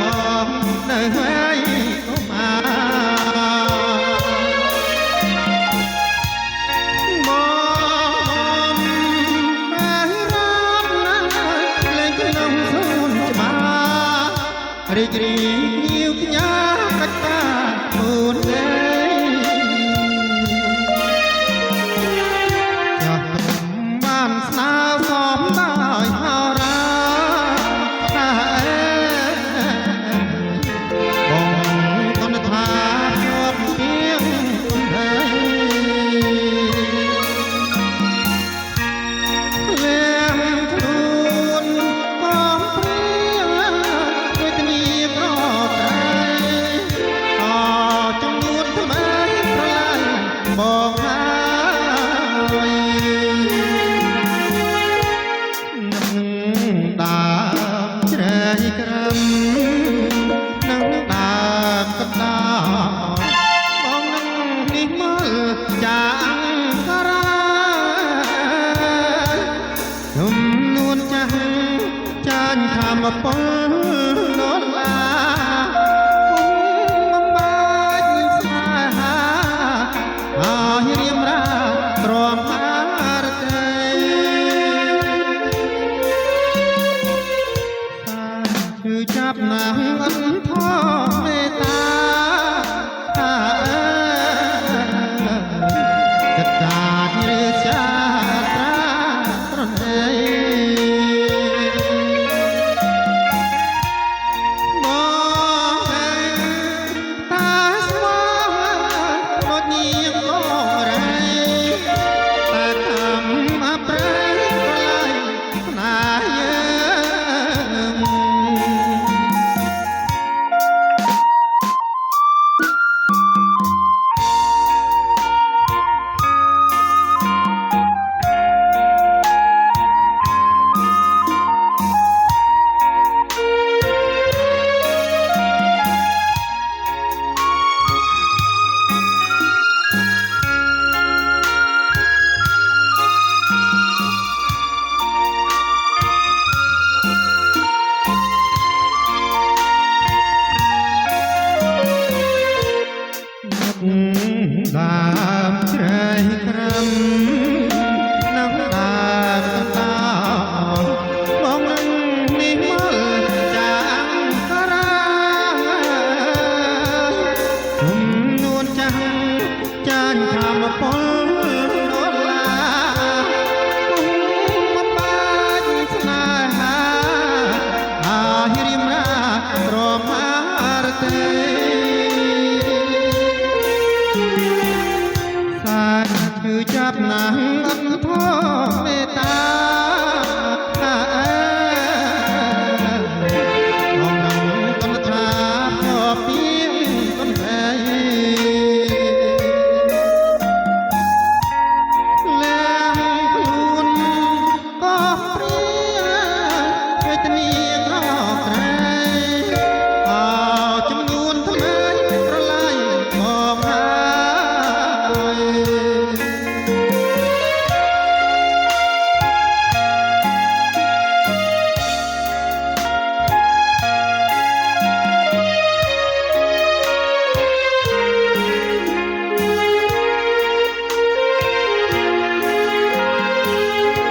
បងនៅហើយក៏មកបងបែររាប់ណាលេងក្នុងសួនច្បាររីករាយញៀវខ្ញាកាច់តាអូនអើយចាស់បានស្នើសមដោយហោរាថាបងគន់ថាជាប់ពីងទៅលះខ្លួនបងព្រៀងដូចគ្នាក្រត្រៃអចំនួនថ្មីប្រឡាយបងហើយនឹងដើមជ្រែកក្រឹមនឹងដើមកណ្ដាលបងនឹងនេះមើលចាងការ៉ាចំនួនចាស់ចាញ់ធម្មពលដុល្លារគុំបំបាច់ស្នេហាហើយរៀមរាទ្រាំហារតីគឺចាប់ណាស់អន់ថមេតាថាចិត្តចាចឬចាត្រាត្រនេបងតាស្មោះដូចញៀមក៏រៃតែតាមអប្រែប្រឡាយស្នេហ៍យើងដើមជ្រៃក្រឹមនឹងដើមកណ្ដាលបងនឹងនេះមើលចាងការ៉ាចំនួនចាស់ចាញ់ធម្មពលដុល្លារគុំបំបាច់ស្នេហាហើយរៀមរាទ្រាំហារតី